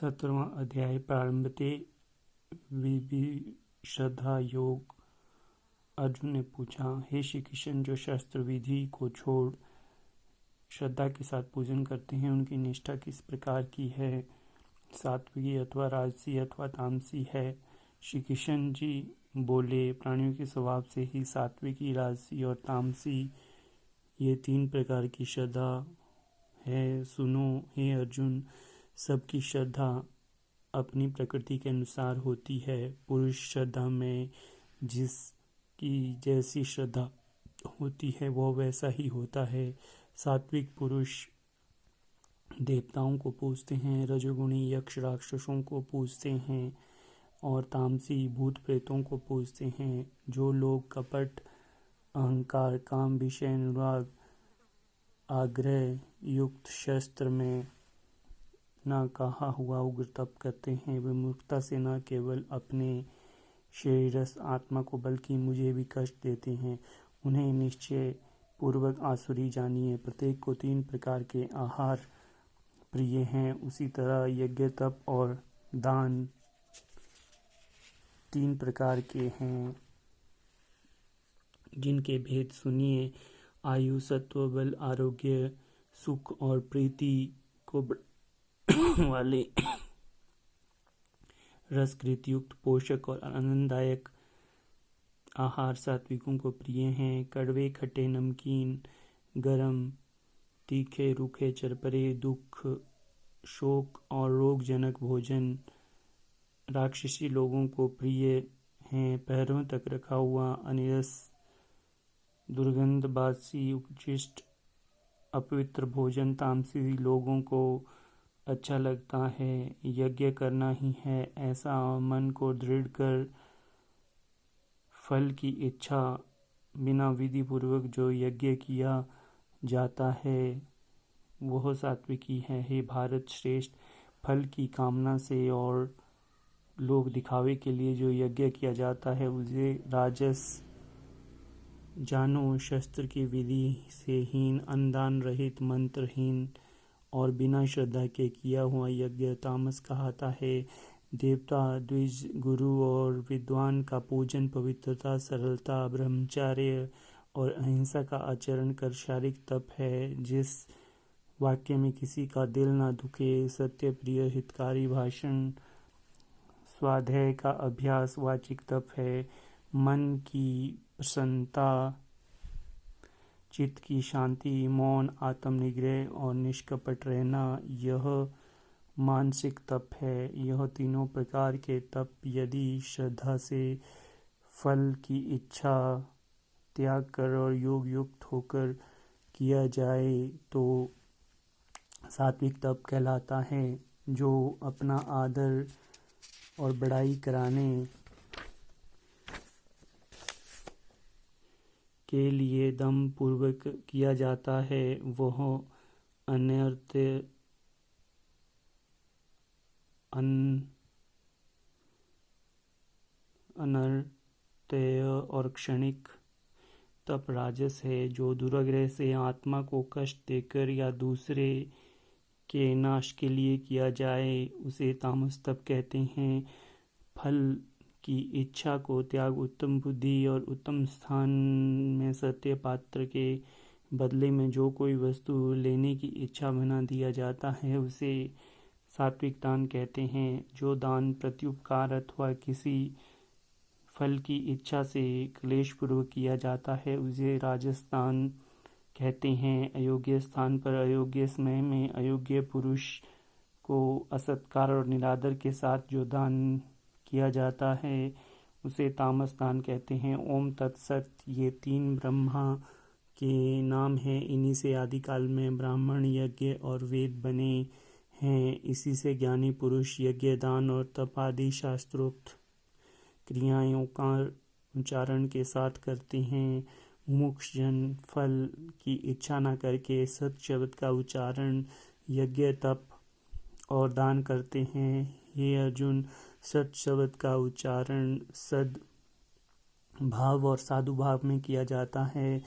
17वां अध्याय प्रारंभते विविशधा योग। अर्जुन ने पूछा, हे श्री कृष्ण, जो शस्त्र विधि को छोड़ श्रद्धा के साथ पूजन करते हैं उनकी निष्ठा किस प्रकार की है? सात्विकी अथवा राजसी अथवा तामसी है? श्री कृष्ण जी बोले, प्राणियों के स्वभाव से ही सात्विकी, राजसी और तामसी ये 3 प्रकार की श्रद्धा है। सुनो हे अर्जुन, सबकी श्रद्धा अपनी प्रकृति के अनुसार होती है। पुरुष श्रद्धा में जिसकी जैसी श्रद्धा होती है वह वैसा ही होता है। सात्विक पुरुष देवताओं को पूजते हैं, रजोगुणी यक्ष राक्षसों को पूजते हैं और तामसी भूत प्रेतों को पूजते हैं। जो लोग कपट, अहंकार, काम, विषय अनुराग, आग्रह युक्त शस्त्र में न कहा हुआ उग्र तप करते हैं, वे मूर्खता से न केवल अपने शरीरस्थ आत्मा को बल्कि मुझे भी कष्ट देते हैं। उन्हें निश्चय पूर्वक आसुरी जानिए। प्रत्येक को 3 प्रकार के आहार प्रिय हैं। उसी तरह यज्ञ, तप और दान 3 प्रकार के हैं, जिनके भेद सुनिए। आयु, सत्व, बल, आरोग्य, सुख और प्रीति को वाले रसकृत युक्त पोषक और आनंददायक आहार सात्विकों को प्रिय हैं। कड़वे, खट्टे, नमकीन, गरम, तीखे, रूखे, चरपरे, दुख, शोक और रोगजनक भोजन राक्षसी लोगों को प्रिय हैं। पैरों तक रखा हुआ अनिरस, दुर्गंध, बासी, उच्छिष्ट, अपवित्र भोजन तामसी लोगों को अच्छा लगता है। यज्ञ करना ही है ऐसा मन को दृढ़ कर फल की इच्छा बिना विधि पूर्वक जो यज्ञ किया जाता है वह सात्विकी है। हे भारत श्रेष्ठ, फल की कामना से और लोग दिखावे के लिए जो यज्ञ किया जाता है उसे राजस जानो। शस्त्र की विधि से हीन, अन्नदान रहित, मंत्रहीन और बिना श्रद्धा के किया हुआ यज्ञ तामस कहलाता है। देवता, द्विज, गुरु और विद्वान का पूजन पवित्रता, सरलता, ब्रह्मचर्य और अहिंसा का आचरण कर शारीरिक तप है। जिस वाक्य में किसी का दिल न दुखे, सत्य, प्रिय, हितकारी भाषण, स्वाध्याय का अभ्यास वाचिक तप है। मन की प्रसन्नता, चित्त की शांति, मौन, आत्मनिग्रह और निष्कपट रहना यह मानसिक तप है। यह 3 प्रकार के तप यदि श्रद्धा से फल की इच्छा त्याग कर और योग युक्त होकर किया जाए तो सात्विक तप कहलाता है। जो अपना आदर और बड़ाई कराने के लिए दम पूर्वक किया जाता है वह अनर्थेय और क्षणिक तप राजस है। जो दुराग्रह से आत्मा को कष्ट देकर या दूसरे के नाश के लिए किया जाए उसे तामस तप कहते हैं। फल की इच्छा को त्याग, उत्तम बुद्धि और उत्तम स्थान में सत्य पात्र के बदले में जो कोई वस्तु लेने की इच्छा बना दिया जाता है उसे सात्विक दान कहते हैं। जो दान प्रत्युपकार अथवा किसी फल की इच्छा से क्लेशपूर्वक किया जाता है उसे राजस दान कहते हैं। अयोग्य स्थान पर, अयोग्य समय में, अयोग्य पुरुष को असत्कार और निरादर के साथ जो दान किया जाता है उसे तामस दान कहते हैं। ओम तत्सत। ये 3 ब्रह्मा के नाम हैं। इन्हीं से आदिकाल में ब्राह्मण, यज्ञ और वेद बने हैं। इसी से ज्ञानी पुरुष यज्ञ, दान और तप आदि शास्त्रोक्त क्रियाओं का उच्चारण के साथ करते हैं। मुमुक्ष जन फल की इच्छा न करके सत शब्द का उच्चारण, यज्ञ, तप और दान करते हैं। हे अर्जुन, सत शब्द का उच्चारण सद भाव और साधु भाव में किया जाता है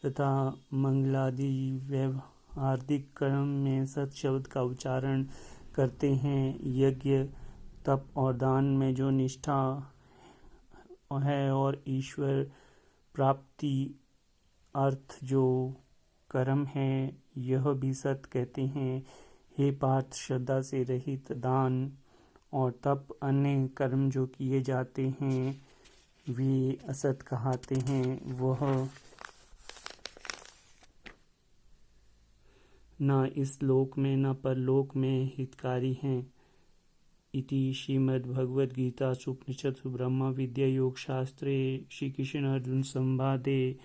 तथा मंगलादि व्यवहारिक कर्म में सत शब्द का उच्चारण करते हैं। यज्ञ, तप और दान में जो निष्ठा है और ईश्वर प्राप्ति अर्थ जो कर्म है, यह भी सत कहते हैं। हे पार्थ, श्रद्धा से रहित दान और तप अन्य कर्म जो किए जाते हैं वे असत कहते हैं। वह न इस लोक में न परलोक में हितकारी हैं। इति श्रीमद्भगवद्गीतासु उपनिषत्सु ब्रह्म विद्या योग शास्त्रे श्री कृष्ण अर्जुन संवादे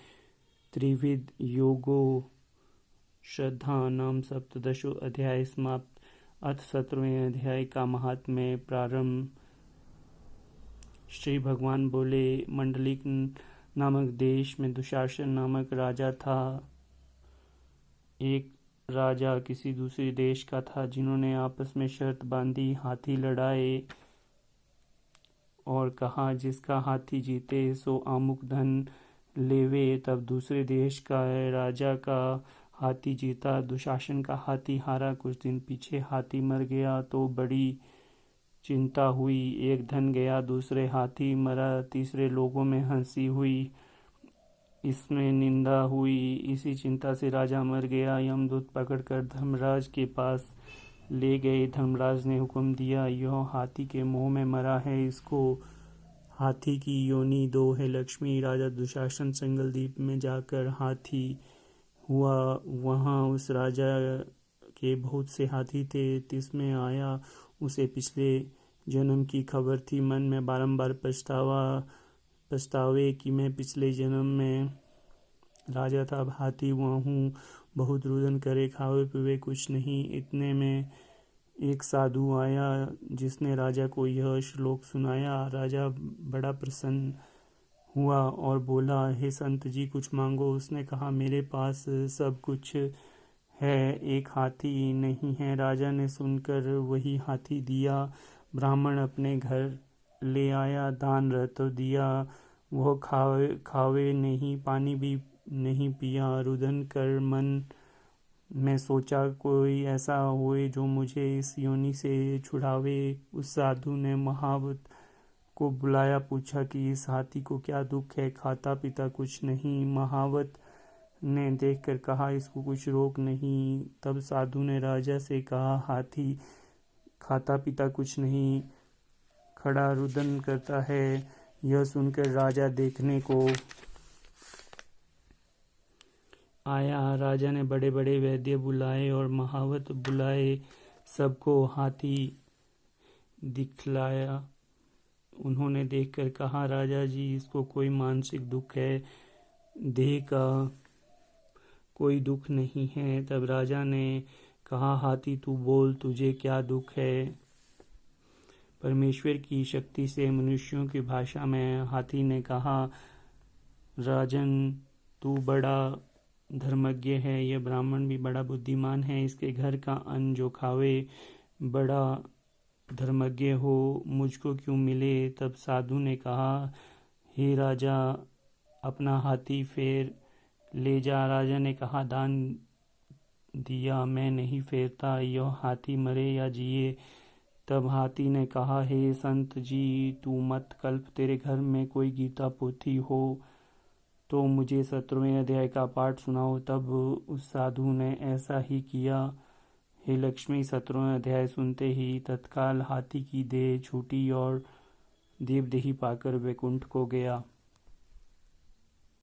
त्रिविध योगो श्रद्धा नाम सप्तदशो अध्याय समाप्त। अथ 17वें अध्याय का महात्म्य प्रारंभ। श्री भगवान बोले, मंडलिक नामक देश में दुशासन नामक राजा था। एक राजा किसी दूसरे देश का था, जिन्होंने आपस में शर्त बांधी, हाथी लड़ाए और कहा, जिसका हाथी जीते सो अमुक धन लेवे। तब दूसरे देश का राजा का हाथी जीता, दुशासन का हाथी हारा। कुछ दिन पीछे हाथी मर गया तो बड़ी चिंता हुई। एक धन गया, दूसरे हाथी मरा, तीसरे लोगों में हंसी हुई, इसमें निंदा हुई। इसी चिंता से राजा मर गया। यमदूत पकड़कर धर्मराज के पास ले गए। धर्मराज ने हुक्म दिया, यह हाथी के मुंह में मरा है, इसको हाथी की योनि दो है लक्ष्मी। राजा दुशासन संगलदीप में जाकर हाथी हुआ। वहाँ उस राजा के बहुत से हाथी थे। तिसमें आया, उसे पिछले जन्म की खबर थी। मन में बारंबार पछतावे कि मैं पिछले जन्म में राजा था, अब हाथी हुआ हूँ। बहुत रुदन करे, खावे पीवे कुछ नहीं। इतने में एक साधु आया, जिसने राजा को यह श्लोक सुनाया। राजा बड़ा प्रसन्न हुआ और बोला, हे संत जी, कुछ मांगो। उसने कहा, मेरे पास सब कुछ है, एक हाथी नहीं है। राजा ने सुनकर वही हाथी दिया। ब्राह्मण अपने घर ले आया, दान रत्न दिया। वह खावे नहीं, पानी भी नहीं पिया। रुदन कर मन में सोचा, कोई ऐसा होए जो मुझे इस योनि से छुड़ावे। उस साधु ने महावत को बुलाया, पूछा कि इस हाथी को क्या दुख है। खाता पीता कुछ नहीं। महावत ने देखकर कहा, इसको कुछ रोक नहीं। तब साधु ने राजा से कहा, हाथी खाता पीता कुछ नहीं, खड़ा रुदन करता है। यह सुनकर राजा देखने को आया। राजा ने बड़े बड़े वैद्य बुलाए और महावत बुलाए, सबको हाथी दिखलाया। उन्होंने देखकर कहा, राजा जी, इसको कोई मानसिक दुख है, देह का कोई दुख नहीं है। तब राजा ने कहा, हाथी तू बोल, तुझे क्या दुख है। परमेश्वर की शक्ति से मनुष्यों की भाषा में हाथी ने कहा, राजन, तू बड़ा धर्मज्ञ है, यह ब्राह्मण भी बड़ा बुद्धिमान है। इसके घर का अन्न जो खावे बड़ा धर्मज्ञ हो, मुझको क्यों मिले। तब साधु ने कहा, हे राजा, अपना हाथी फेर ले जा। राजा ने कहा, दान दिया, मैं नहीं फेरता, यह हाथी मरे या जिए। तब हाथी ने कहा, हे संत जी, तू मत, कल्प तेरे घर में कोई गीता पोथी हो तो मुझे 17वें अध्याय का पाठ सुनाओ। तब उस साधु ने ऐसा ही किया। हे लक्ष्मी, 17वां अध्याय सुनते ही तत्काल हाथी की देह छूटी और देवदेही पाकर वैकुंठ को गया।